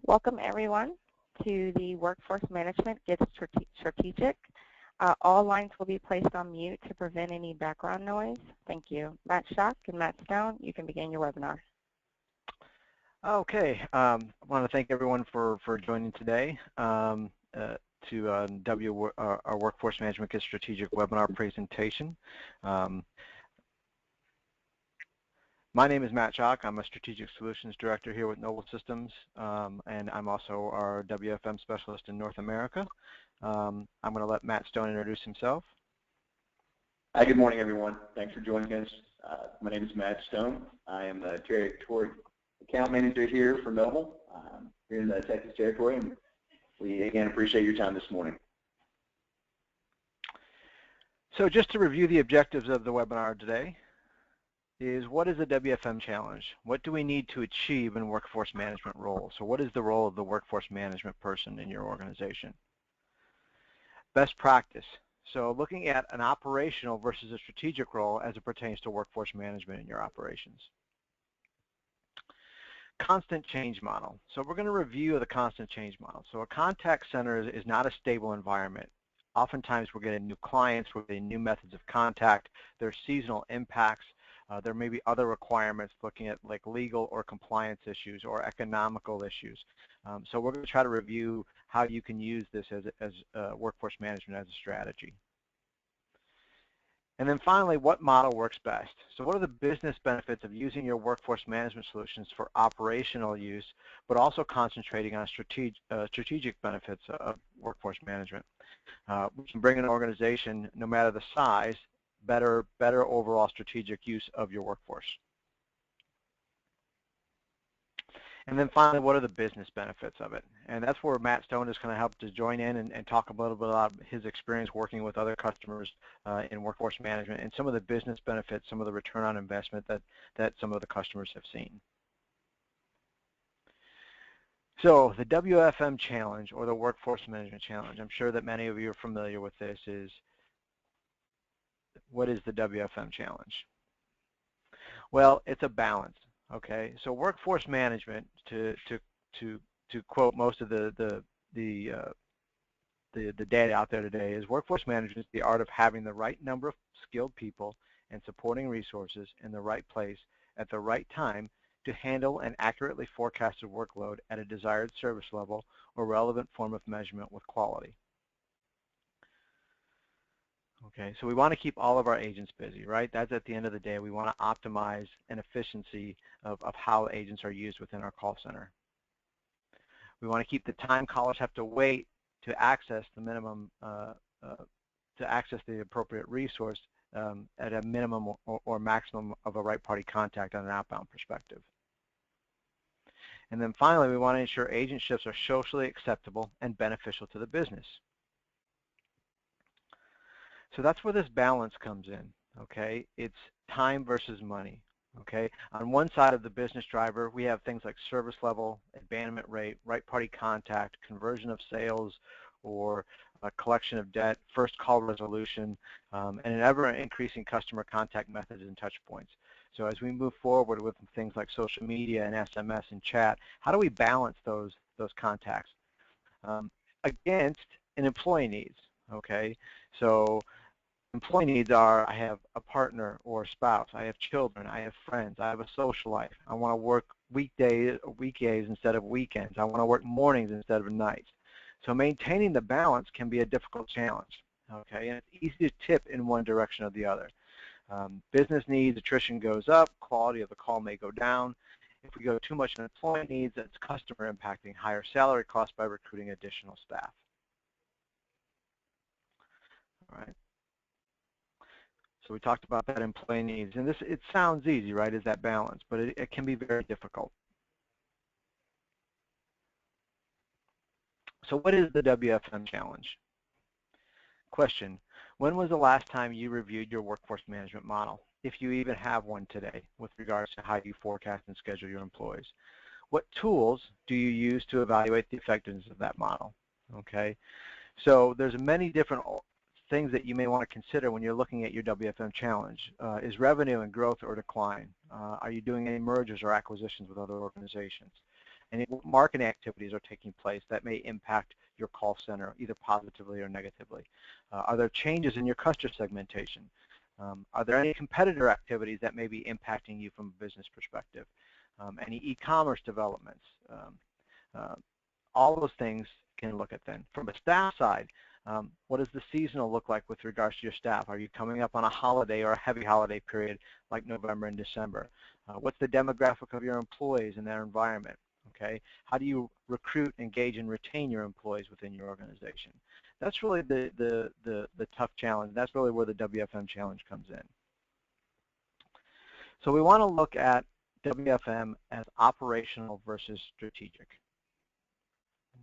Welcome everyone to the Workforce Management Gets Strategic. All lines will be placed on mute to prevent any background noise. Thank you. Matt Schock and Matt Stone, you can begin your webinar. Okay, I want to thank everyone for joining today to our Workforce Management Gets Strategic webinar presentation. My name is Matt Schock. I'm a Strategic Solutions Director here with Noble Systems, and I'm also our WFM Specialist in North America. I'm going to let Matt Stone introduce himself. Hi, good morning, everyone. Thanks for joining us. My name is Matt Stone. I am the Territory Account Manager here for Noble, here in the Texas Territory, and we again appreciate your time this morning. So just to review the objectives of the webinar today, is what is the WFM challenge? What do we need to achieve in workforce management role? So what is the role of the workforce management person in your organization? Best practice. So looking at an operational versus a strategic role as it pertains to workforce management in your operations. Constant change model. So we're going to review the constant change model. So a contact center is not a stable environment. Oftentimes we're getting new clients, we're getting new methods of contact, there's seasonal impacts. There may be other requirements looking at like legal or compliance issues or economical issues. So we're going to try to review how you can use this as workforce management as a strategy. And then finally, what model works best? So what are the business benefits of using your workforce management solutions for operational use, but also concentrating on strategic benefits of workforce management? We can bring an organization, no matter the size, better overall strategic use of your workforce. And then finally, what are the business benefits of it? And that's where Matt Stone is going to help to join in and talk a little bit about his experience working with other customers in workforce management and some of the business benefits, some of the return on investment that some of the customers have seen. So the WFM challenge, or the workforce management challenge, I'm sure that many of you are familiar with this, is what is the WFM challenge? Well, it's a balance. Okay, so workforce management, to quote most of the data out there today, is workforce management is the art of having the right number of skilled people and supporting resources in the right place at the right time to handle an accurately forecasted workload at a desired service level or relevant form of measurement with quality. Okay, so we want to keep all of our agents busy, right? That's at the end of the day. We want to optimize an efficiency of how agents are used within our call center. We want to keep the time callers have to wait to access the minimum, to access the appropriate resource at a minimum or maximum of a right party contact on an outbound perspective. And then finally, we want to ensure agent shifts are socially acceptable and beneficial to the business. So that's where this balance comes in, okay? It's time versus money, okay? On one side of the business driver, we have things like service level, abandonment rate, right party contact, conversion of sales, or a collection of debt, first call resolution, and an ever-increasing customer contact methods and touch points. So as we move forward with things like social media and SMS and chat, how do we balance those contacts against an employee needs, okay? So employee needs are, I have a partner or a spouse, I have children, I have friends, I have a social life, I want to work weekdays instead of weekends, I want to work mornings instead of nights. So maintaining the balance can be a difficult challenge, okay? And it's easy to tip in one direction or the other. Business needs, attrition goes up, quality of the call may go down. If we go too much in employee needs, it's customer impacting, higher salary costs by recruiting additional staff. All right. So we talked about that employee needs, and it sounds easy, right, is that balance, but it can be very difficult. So what is the WFM challenge? Question, when was the last time you reviewed your workforce management model, if you even have one today, with regards to how you forecast and schedule your employees? What tools do you use to evaluate the effectiveness of that model? Okay, so there's many different things that you may want to consider when you're looking at your WFM challenge. Is revenue and growth or decline? Are you doing any mergers or acquisitions with other organizations? and what marketing activities are taking place that may impact your call center, either positively or negatively. Are there changes in your customer segmentation? Are there any competitor activities that may be impacting you from a business perspective? Any e-commerce developments? All those things can look at then. From a staff side, what does the seasonal look like with regards to your staff? Are you coming up on a holiday or a heavy holiday period like November and December? What's the demographic of your employees in their environment? Okay, how do you recruit, engage, and retain your employees within your organization? That's really the tough challenge. That's really where the WFM challenge comes in. So we want to look at WFM as operational versus strategic.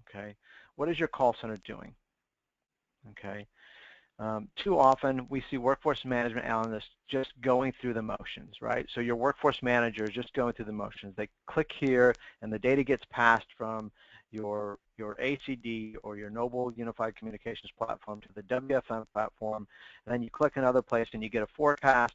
Okay, what is your call center doing? Okay, too often we see workforce management analysts just going through the motions, right? So your workforce manager is just going through the motions. They click here and the data gets passed from your ACD or your Noble Unified Communications platform to the WFM platform, and then you click another place and you get a forecast,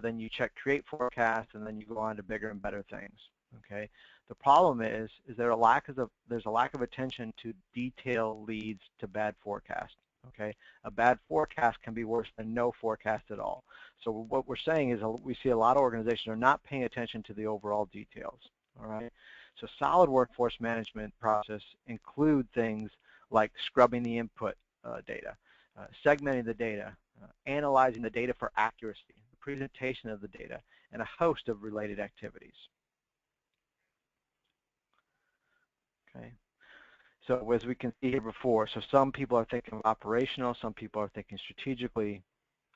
then you check create forecast, and then you go on to bigger and better things. Okay, the problem is there's a lack of attention to detail leads to bad forecast. Okay, a bad forecast can be worse than no forecast at all. So what we're saying is we see a lot of organizations are not paying attention to the overall details. All right, so solid workforce management process include things like scrubbing the input data, segmenting the data, analyzing the data for accuracy, the presentation of the data, and a host of related activities. Okay. So as we can see here before, so some people are thinking of operational, some people are thinking strategically.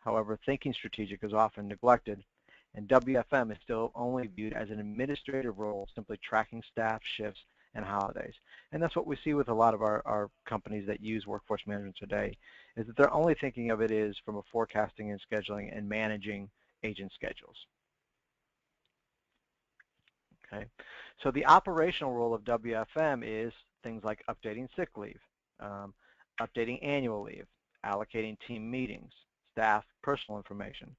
However, thinking strategic is often neglected, and WFM is still only viewed as an administrative role, simply tracking staff, shifts, and holidays. And that's what we see with a lot of our companies that use workforce management today, is that they're only thinking of it as from a forecasting and scheduling and managing agent schedules. Okay, so the operational role of WFM is things like updating sick leave, updating annual leave, allocating team meetings, staff personal information,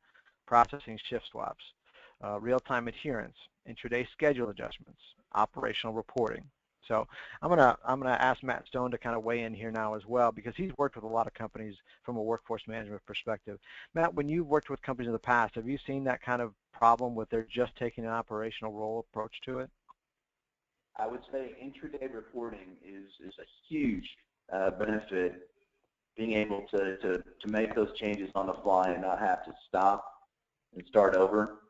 processing shift swaps, real-time adherence, intraday schedule adjustments, operational reporting. So I'm gonna ask Matt Stone to kind of weigh in here now as well, because he's worked with a lot of companies from a workforce management perspective. Matt, when you've worked with companies in the past, have you seen that kind of problem with they're just taking an operational role approach to it? I would say intraday reporting is a huge benefit, being able to make those changes on the fly and not have to stop and start over.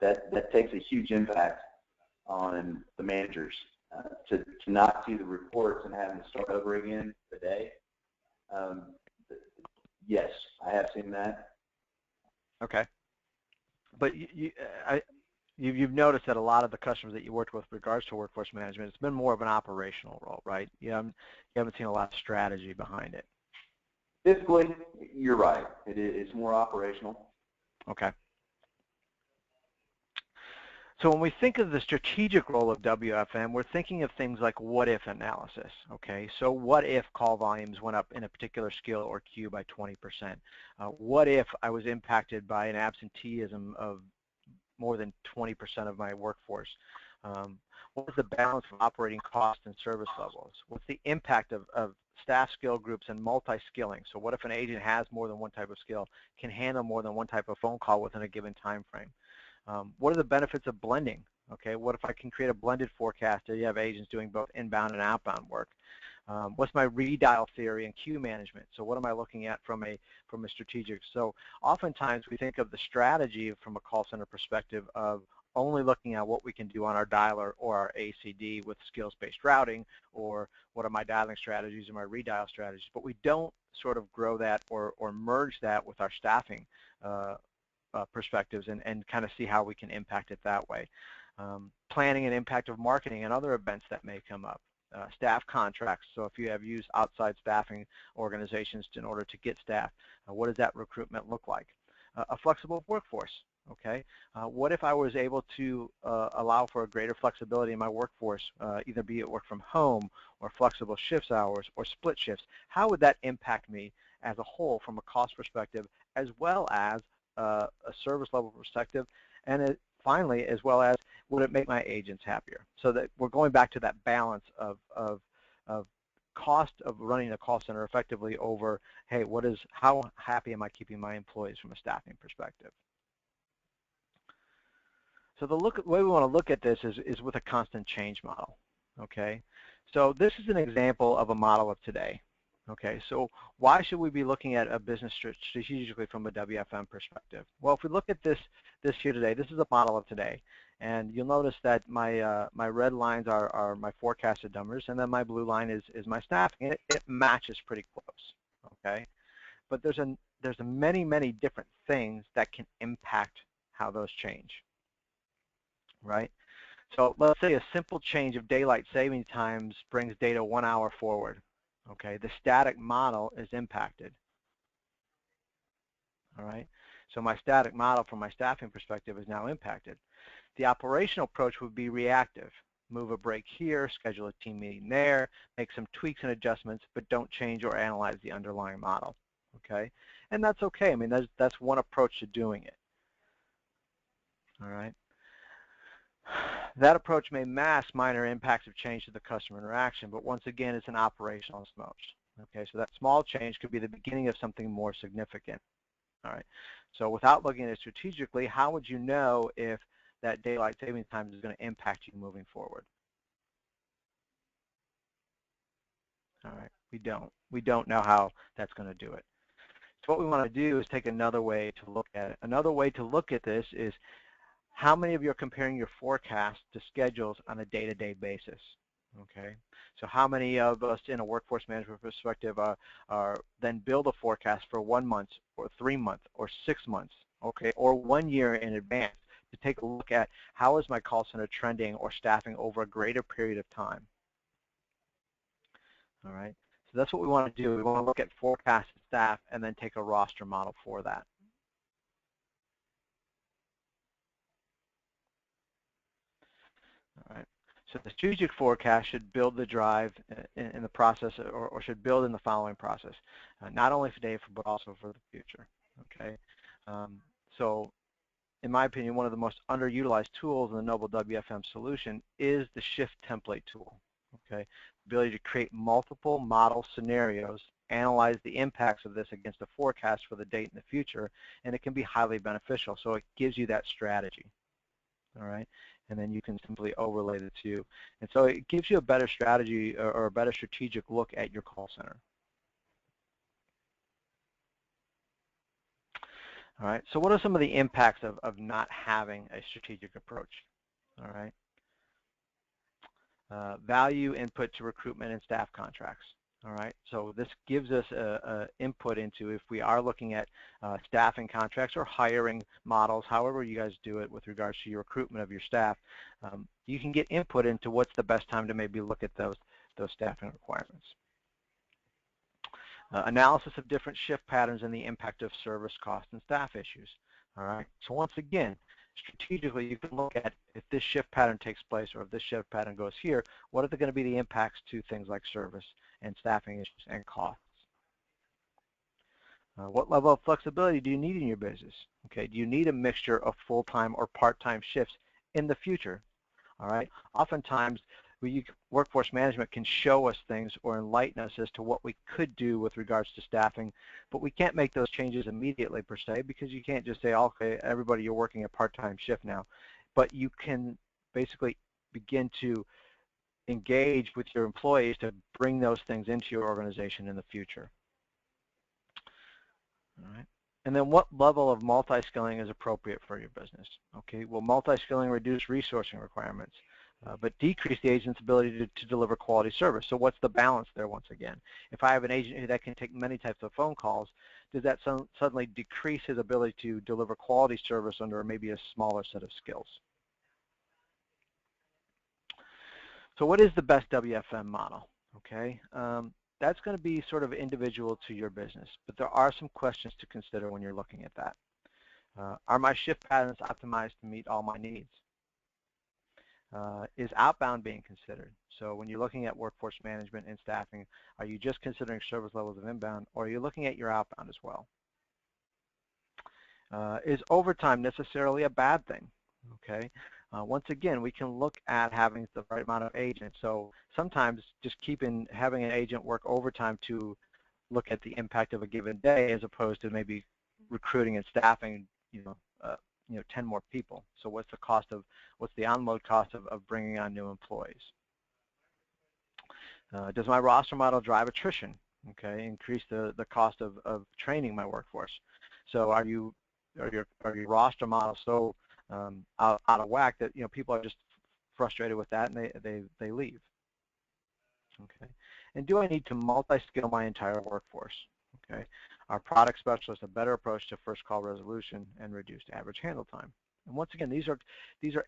That takes a huge impact on the managers to not see the reports and having to start over again the day. Yes, I have seen that. Okay, but you've noticed that a lot of the customers that you worked with regards to workforce management, it's been more of an operational role, right? You haven't seen a lot of strategy behind it. Typically, you're right. It's more operational. Okay. So when we think of the strategic role of WFM, we're thinking of things like what-if analysis, okay? So what if call volumes went up in a particular skill or queue by 20%? What if I was impacted by an absenteeism of more than 20% of my workforce? What is the balance of operating costs and service levels? What's the impact of staff skill groups and multi-skilling? So what if an agent has more than one type of skill, can handle more than one type of phone call within a given time frame? What are the benefits of blending? Okay, what if I can create a blended forecast that you have agents doing both inbound and outbound work? What's my redial theory and queue management? So what am I looking at from a strategic? So oftentimes we think of the strategy from a call center perspective of only looking at what we can do on our dialer or our ACD with skills-based routing, or what are my dialing strategies or my redial strategies, but we don't sort of grow that or merge that with our staffing perspectives and kind of see how we can impact it that way. Planning and impact of marketing and other events that may come up. Staff contracts, so if you have used outside staffing organizations in order to get staff, what does that recruitment look like? A flexible workforce, okay? What if I was able to allow for a greater flexibility in my workforce, either be it work from home or flexible shifts hours or split shifts? How would that impact me as a whole from a cost perspective, as well as a service level perspective, and finally, as well as would it make my agents happier? So that we're going back to that balance of cost of running a call center effectively over, hey, how happy am I keeping my employees from a staffing perspective? So the way we want to look at this is with a constant change model, okay? So this is an example of a model of today, okay? So why should we be looking at a business strategically from a WFM perspective? Well, if we look at this here today, this is a model of today. And you'll notice that my red lines are my forecasted numbers, and then my blue line is my staffing. It matches pretty close, okay? But there's many different things that can impact how those change, right? So let's say a simple change of daylight saving times brings data 1 hour forward, okay? The static model is impacted, all right? So my static model from my staffing perspective is now impacted. The operational approach would be reactive. Move a break here, schedule a team meeting there, make some tweaks and adjustments, but don't change or analyze the underlying model, okay? And that's okay. I mean, that's one approach to doing it, all right? That approach may mask minor impacts of change to the customer interaction, but once again, it's an operational approach, okay? So that small change could be the beginning of something more significant, all right? So without looking at it strategically, how would you know if that daylight savings time is going to impact you moving forward? All right, we don't know how that's going to do it. So what we want to do is take another way to look at it. Another way to look at this is how many of you are comparing your forecast to schedules on a day-to-day basis, okay? So how many of us in a workforce management perspective are then build a forecast for 1 month or 3 months or 6 months, okay, or 1 year in advance to take a look at how is my call center trending or staffing over a greater period of time. All right, so that's what we want to do. We want to look at forecasted staff and then take a roster model for that. All right, so the strategic forecast should build the drive in the process, or should build in the following process, not only for today, but also for the future, okay? So in my opinion, one of the most underutilized tools in the Noble WFM solution is the shift template tool, okay? The ability to create multiple model scenarios, analyze the impacts of this against a forecast for the date in the future, and it can be highly beneficial. So it gives you that strategy, all right? And then you can simply overlay the two. And so it gives you a better strategy or a better strategic look at your call center. All right, so what are some of the impacts of not having a strategic approach? All right, value input to recruitment and staff contracts. All right, so this gives us a input into if we are looking at staffing contracts or hiring models, however you guys do it with regards to your recruitment of your staff, you can get input into what's the best time to maybe look at those staffing requirements. Analysis of different shift patterns and the impact of service costs and staff issues. All right, so once again, strategically you can look at if this shift pattern takes place or if this shift pattern goes here, what are going to be the impacts to things like service and staffing issues and costs? What level of flexibility do you need in your business? Okay, do you need a mixture of full-time or part-time shifts in the future? All right, oftentimes workforce management can show us things or enlighten us as to what we could do with regards to staffing, but we can't make those changes immediately per se, because you can't just say, okay, everybody, you're working a part-time shift now. But you can basically begin to engage with your employees to bring those things into your organization in the future. All right. And then what level of multi-skilling is appropriate for your business? Okay, well, multi-skilling reduce resourcing requirements, but decrease the agent's ability to deliver quality service. So what's the balance there once again? If I have an agent that can take many types of phone calls, does that suddenly decrease his ability to deliver quality service under maybe a smaller set of skills? So what is the best WFM model? Okay, that's going to be sort of individual to your business, but there are some questions to consider when you're looking at that. Are my shift patterns optimized to meet all my needs? Is outbound being considered? So when you're looking at workforce management and staffing, are you just considering service levels of inbound, or are you looking at your outbound as well? Is overtime necessarily a bad thing? Okay, Once again, we can look at having the right amount of agents. So sometimes just having an agent work overtime to look at the impact of a given day, as opposed to maybe recruiting and staffing, 10 more people. So what's the unload cost of bringing on new employees? Does my roster model drive attrition? Okay, increase the cost of training my workforce. So are your roster models so out of whack that people are just frustrated with that and they leave? Okay, and do I need to multi-skill my entire workforce? Okay, are product specialists a better approach to first call resolution and reduced average handle time? And once again, these are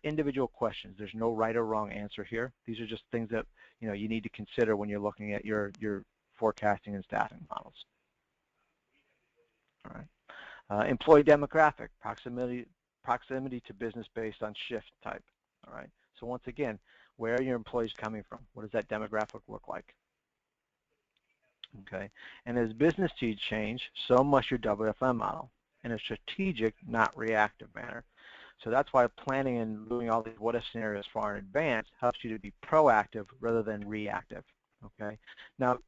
individual questions. There's no right or wrong answer here. These are just things that you need to consider when you're looking at your forecasting and staffing models. All right. Employee demographic, proximity to business based on shift type. All right. So once again, where are your employees coming from? What does that demographic look like? Okay. And as business needs change, so must your WFM model in a strategic, not reactive manner. So that's why planning and doing all these what-if scenarios far in advance helps you to be proactive rather than reactive. Okay. Now,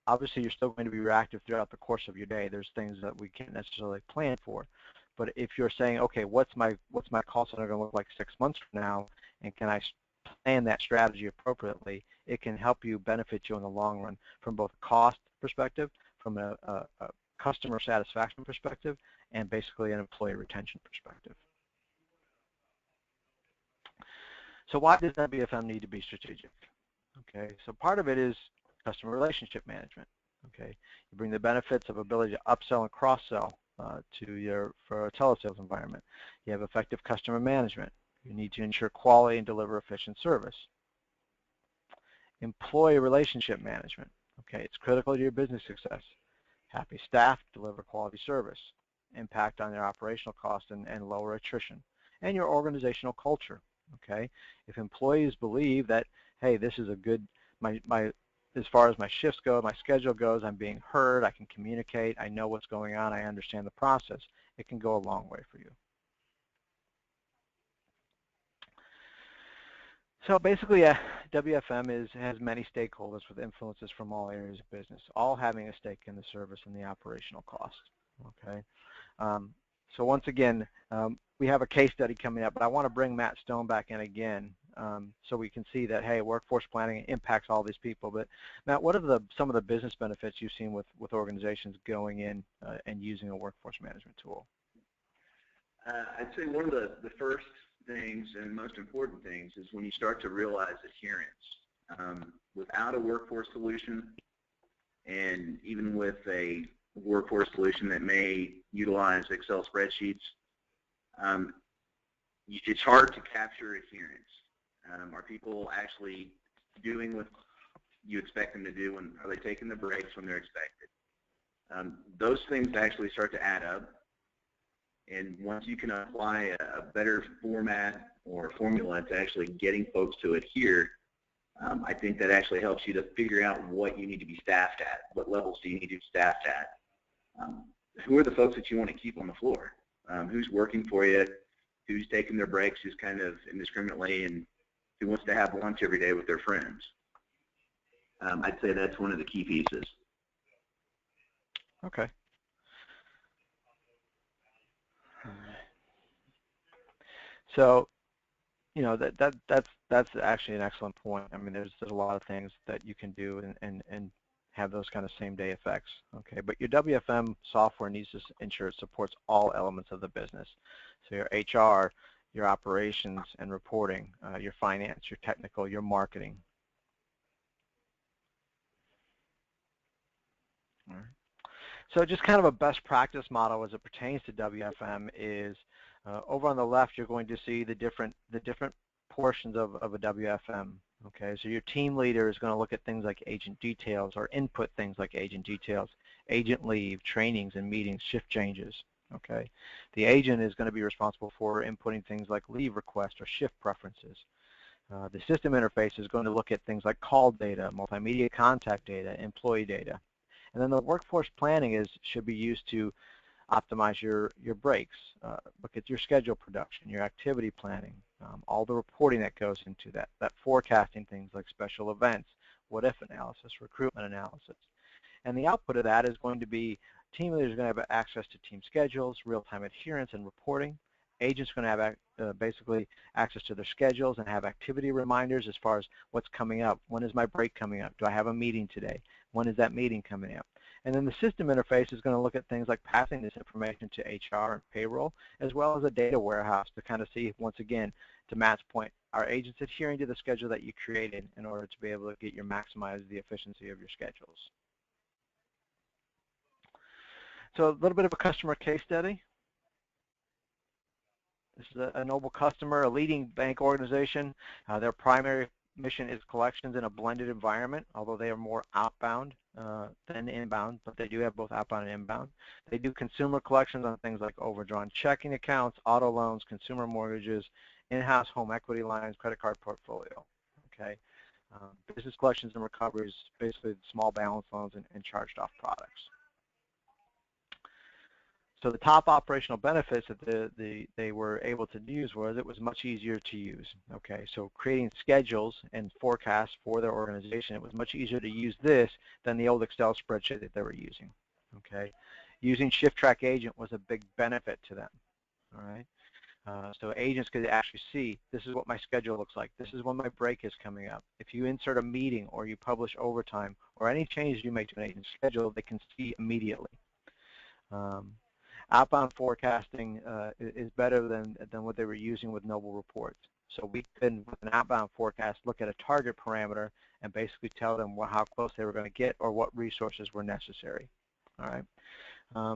obviously, you're still going to be reactive throughout the course of your day. There's things that we can't necessarily plan for. But if you're saying, okay, what's my call center going to look like 6 months from now, and can I plan that strategy appropriately, it can help you benefit you in the long run from both a cost perspective, from a customer satisfaction perspective, and basically an employee retention perspective. So why does WFM need to be strategic? Okay, so part of it is customer relationship management. Okay, you bring the benefits of ability to upsell and cross-sell for a telesales environment. You have effective customer management. You need to ensure quality and deliver efficient service. Employee relationship management. Okay, it's critical to your business success. Happy staff deliver quality service. Impact on their operational costs and lower attrition. And your organizational culture. Okay, if employees believe that, hey, this is a good, as far as my shifts go, my schedule goes, I'm being heard, I can communicate, I know what's going on, I understand the process, it can go a long way for you. So basically, WFM has many stakeholders with influences from all areas of business, all having a stake in the service and the operational cost. Okay. So once again, we have a case study coming up, but I want to bring Matt Stone back in again so we can see that, hey, workforce planning impacts all these people. But Matt, what are some of the business benefits you've seen with organizations going in and using a workforce management tool? I'd say one of the first things and most important things is when you start to realize adherence. Without a workforce solution, and even with a workforce solution that may utilize Excel spreadsheets, it's hard to capture adherence. Are people actually doing what you expect them to do, and are they taking the breaks when they're expected? Those things actually start to add up, and once you can apply a better format or formula to actually getting folks to adhere, I think that actually helps you to figure out what you need to be staffed at, what levels do you need to be staffed at. Who are the folks that you want to keep on the floor? Who's working for you? Who's taking their breaks? Who's kind of indiscriminately, and who wants to have lunch every day with their friends? I'd say that's one of the key pieces. Okay. So, that's actually an excellent point. I mean, there's a lot of things that you can do and have those kind of same-day effects. Okay, but your WFM software needs to ensure it supports all elements of the business. So your HR, your operations and reporting, your finance, your technical, your marketing. All right. So just kind of a best practice model as it pertains to WFM is over on the left, you're going to see the different portions of a WFM. Okay, so your team leader is going to look at things like agent details or input things like agent details, agent leave, trainings and meetings, shift changes. Okay, the agent is going to be responsible for inputting things like leave requests or shift preferences. The system interface is going to look at things like call data, multimedia contact data, employee data. And then the workforce planning should be used to optimize your breaks, look at your schedule production, your activity planning, all the reporting that goes into that forecasting things like special events, what-if analysis, recruitment analysis. And the output of that is going to be team leaders are going to have access to team schedules, real-time adherence and reporting. Agents are going to have basically access to their schedules and have activity reminders as far as what's coming up. When is my break coming up? Do I have a meeting today? When is that meeting coming up? And then the system interface is going to look at things like passing this information to HR and payroll, as well as a data warehouse to kind of see, once again, to Matt's point, are agents adhering to the schedule that you created in order to be able to get maximize the efficiency of your schedules. So a little bit of a customer case study. This is a Noble customer, a leading bank organization. Their primary mission is collections in a blended environment, although they are more outbound than inbound, but they do have both outbound and inbound. They do consumer collections on things like overdrawn checking accounts, auto loans, consumer mortgages, in-house home equity lines, credit card portfolio. Okay, business collections and recoveries, basically small balance loans and charged-off products. So the top operational benefits that they were able to use was it was much easier to use. Okay, so creating schedules and forecasts for their organization, it was much easier to use this than the old Excel spreadsheet that they were using. Okay, using ShiftTrack Agent was a big benefit to them. All right, so agents could actually see, this is what my schedule looks like. This is when my break is coming up. If you insert a meeting or you publish overtime or any changes you make to an agent's schedule, they can see immediately. Outbound forecasting is better than what they were using with Noble Reports. So we could, with an outbound forecast, look at a target parameter and basically tell them how close they were going to get or what resources were necessary. All right,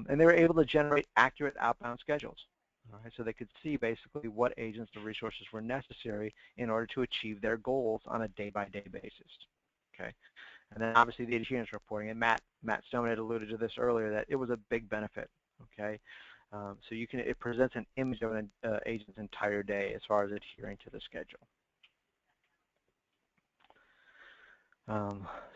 and they were able to generate accurate outbound schedules. All right, so they could see basically what agents and resources were necessary in order to achieve their goals on a day-by-day basis. Okay, and then obviously the adherence reporting, and Matt Stone had alluded to this earlier, that it was a big benefit. Okay, so it presents an image of an agent's entire day as far as adhering to the schedule.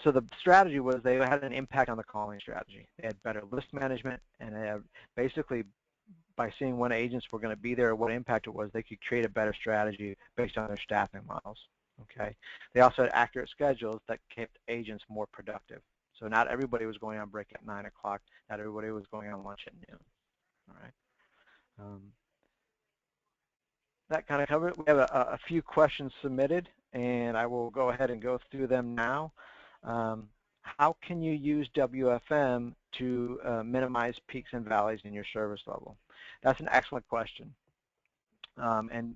So the strategy was they had an impact on the calling strategy. They had better list management, and they had basically, by seeing when agents were going to be there, what impact it was, they could create a better strategy based on their staffing models. Okay, they also had accurate schedules that kept agents more productive. So not everybody was going on break at 9 o'clock. Not everybody was going on lunch at noon. All right. That kind of covered it. We have a few questions submitted, and I will go ahead and go through them now. How can you use WFM to minimize peaks and valleys in your service level? That's an excellent question. And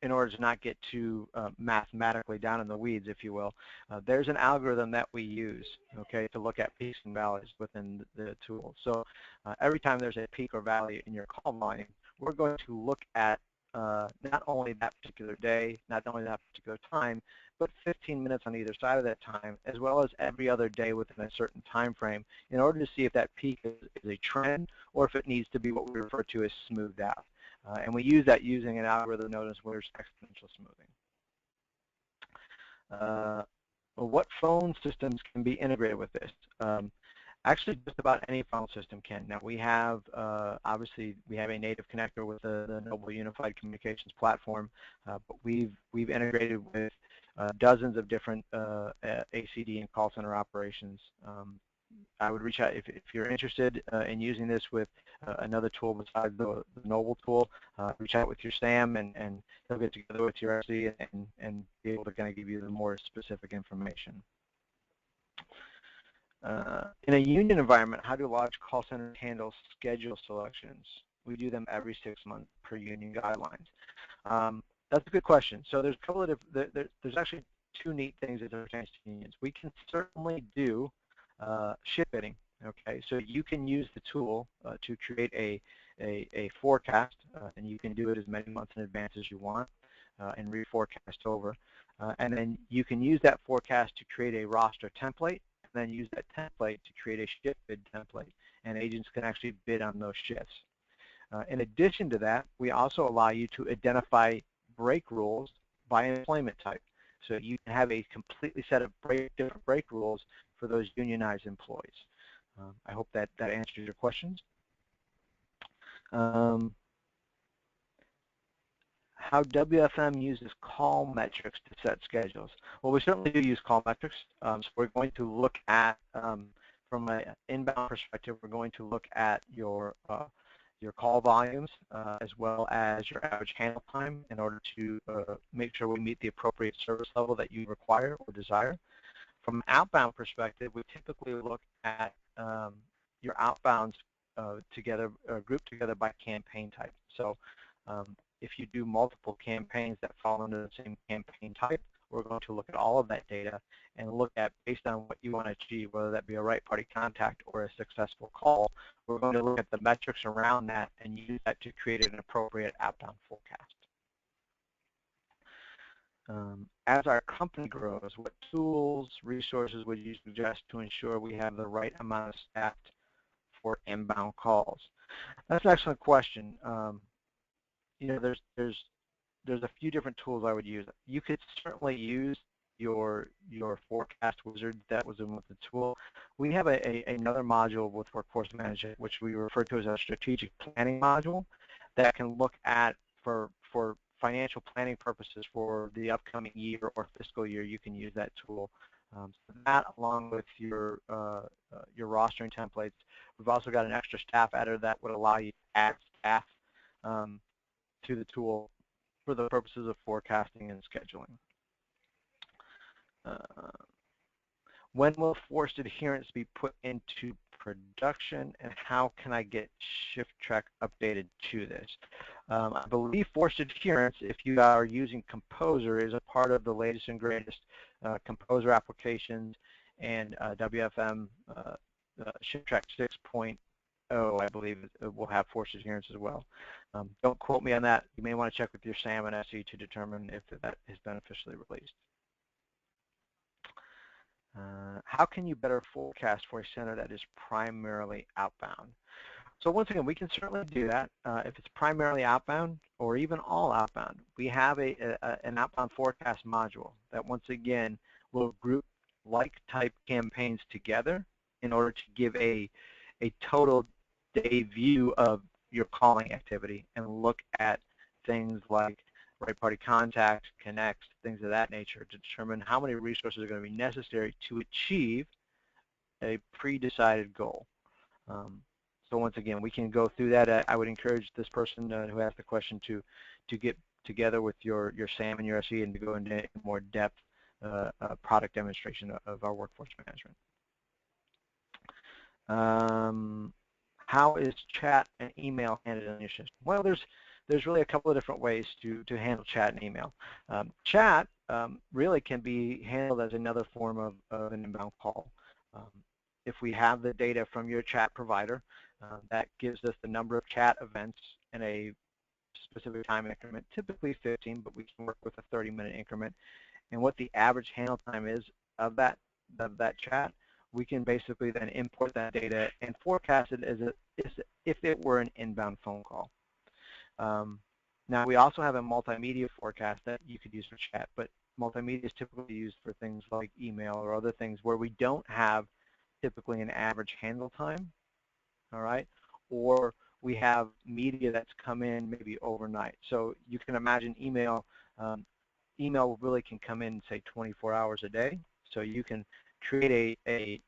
in order to not get too mathematically down in the weeds, if you will, there's an algorithm that we use, okay, to look at peaks and valleys within the tool. So every time there's a peak or valley in your call volume, we're going to look at not only that particular day, not only that particular time, but 15 minutes on either side of that time, as well as every other day within a certain time frame, in order to see if that peak is a trend or if it needs to be what we refer to as smoothed out. And we use that using an algorithm known as Wheeler's exponential smoothing. Well, what phone systems can be integrated with this? Actually, just about any phone system can. Now, we have, obviously, we have a native connector with the Noble Unified Communications Platform, but we've integrated with dozens of different ACD and call center operations. I would reach out if you're interested in using this with another tool besides the Noble tool. Reach out with your SAM, and he'll get together with your SC and be able to kind of give you the more specific information. In a union environment, how do large call centers handle schedule selections? We do them every 6 months per union guidelines. That's a good question. So there's a couple of there's actually two neat things that pertains to unions. We can certainly do shift bidding. Okay, so you can use the tool to create a forecast, and you can do it as many months in advance as you want and reforecast over. And then you can use that forecast to create a roster template, and then use that template to create a shift bid template, and agents can actually bid on those shifts. In addition to that, we also allow you to identify break rules by employment type. So you can have a completely set of different break rules for those unionized employees. I hope that answers your questions. how WFM uses call metrics to set schedules. Well, we certainly do use call metrics. So we're going to look at, from an inbound perspective, we're going to look at your call volumes as well as your average handle time in order to make sure we meet the appropriate service level that you require or desire. From an outbound perspective, we typically look at your outbounds grouped together by campaign type. So if you do multiple campaigns that fall under the same campaign type, we're going to look at all of that data and look at, based on what you want to achieve, whether that be a right party contact or a successful call, we're going to look at the metrics around that and use that to create an appropriate outbound forecast. As our company grows, what tools, resources would you suggest to ensure we have the right amount of staff for inbound calls? That's an excellent question. You know, there's a few different tools I would use. You could certainly use your forecast wizard that was in with the tool. We have another module with Workforce Management, which we refer to as a strategic planning module, that can look at for financial planning purposes for the upcoming year or fiscal year. You can use that tool. So that, along with your rostering templates, we've also got an extra staff adder that would allow you to add staff to the tool for the purposes of forecasting and scheduling. When will forced adherence be put into production, and how can I get ShiftTrack updated to this? I believe forced adherence, if you are using Composer, is a part of the latest and greatest Composer applications, and WFM ShiftTrack 6.0, I believe, will have forced adherence as well. Don't quote me on that. You may want to check with your SAM and SE to determine if that is beneficially released. How can you better forecast for a center that is primarily outbound? So once again, we can certainly do that if it's primarily outbound or even all outbound. We have an outbound forecast module that, once again, will group like-type campaigns together in order to give a total day view of your calling activity and look at things like right party contacts, connects, things of that nature to determine how many resources are going to be necessary to achieve a pre-decided goal. So once again, we can go through that. I would encourage this person who asked the question to get together with your SAM and your SE and to go into more depth product demonstration of our workforce management. How is chat and email handled in your system? Well, there's really a couple of different ways to handle chat and email. Chat really can be handled as another form of an inbound call. If we have the data from your chat provider, that gives us the number of chat events in a specific time increment, typically 15, but we can work with a 30-minute increment. And what the average handle time is of that chat, we can basically then import that data and forecast it as if it were an inbound phone call. Now, we also have a multimedia forecast that you could use for chat, but multimedia is typically used for things like email or other things where we don't have typically an average handle time, all right? Or we have media that's come in maybe overnight. So you can imagine email really can come in, say, 24 hours a day. So you can create a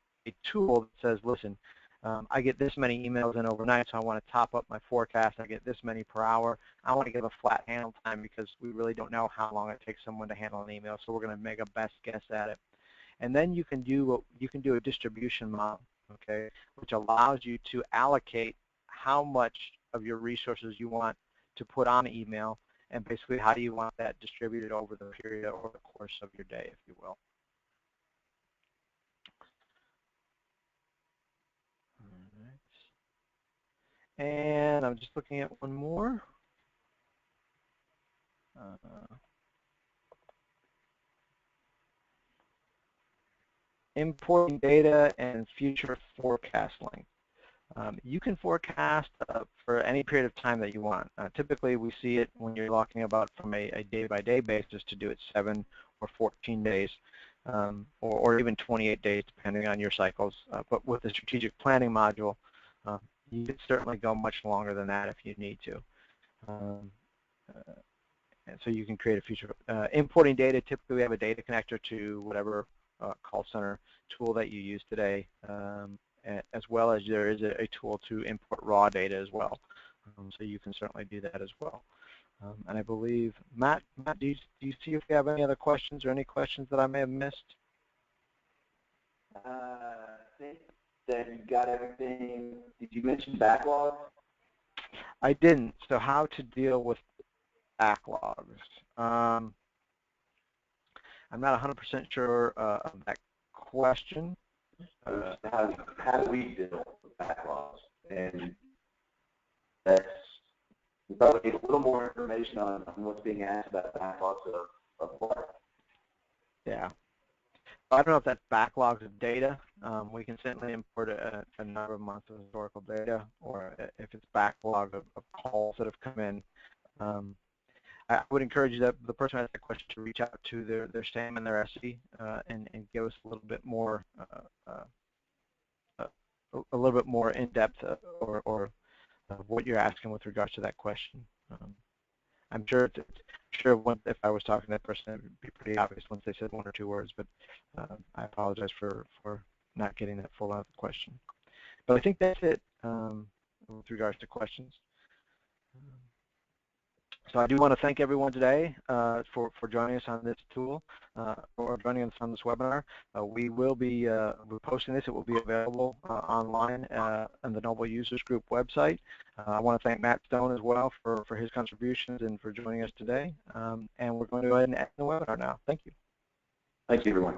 tool that says, listen, I get this many emails in overnight, so I want to top up my forecast. I get this many per hour. I want to give a flat handle time because we really don't know how long it takes someone to handle an email, so we're going to make a best guess at it. And then you can do a distribution model, okay, which allows you to allocate how much of your resources you want to put on email, and basically how do you want that distributed over the period or the course of your day, if you will. And I'm just looking at one more. Importing data and future forecast length. You can forecast for any period of time that you want. Typically, we see it when you're talking about from a day-by-day basis to do it 7 or 14 days, or even 28 days, depending on your cycles. But with the strategic planning module, you can certainly go much longer than that if you need to. so you can create a future. Importing data, typically we have a data connector to whatever call center tool that you use today, as well as there is a tool to import raw data as well. So you can certainly do that as well. And I believe, Matt, do you see if you have any other questions or any questions that I may have missed? I think that you got everything. Did you mention backlog? I didn't. So how to deal with backlogs? I'm not 100% sure of that question. How do we deal with backlogs? And that's, we probably need a little more information on what's being asked about backlogs of what. Yeah. I don't know if that's backlogs of data. We can certainly import a number of months of historical data, or if it's backlog of calls that have come in. I would encourage that the person who has that question to reach out to their SAM and their SE and give us a little bit more in-depth or what you're asking with regards to that question. I'm sure if I was talking to that person, it would be pretty obvious once they said one or two words, but I apologize for not getting that full out of the question. But I think that's it with regards to questions. So I do want to thank everyone today for joining us on this tool or joining us on this webinar. We will be posting this. It will be available online on the Noble Users Group website. I want to thank Matt Stone as well for his contributions and for joining us today. And we're going to go ahead and end the webinar now. Thank you. Thank you, everyone.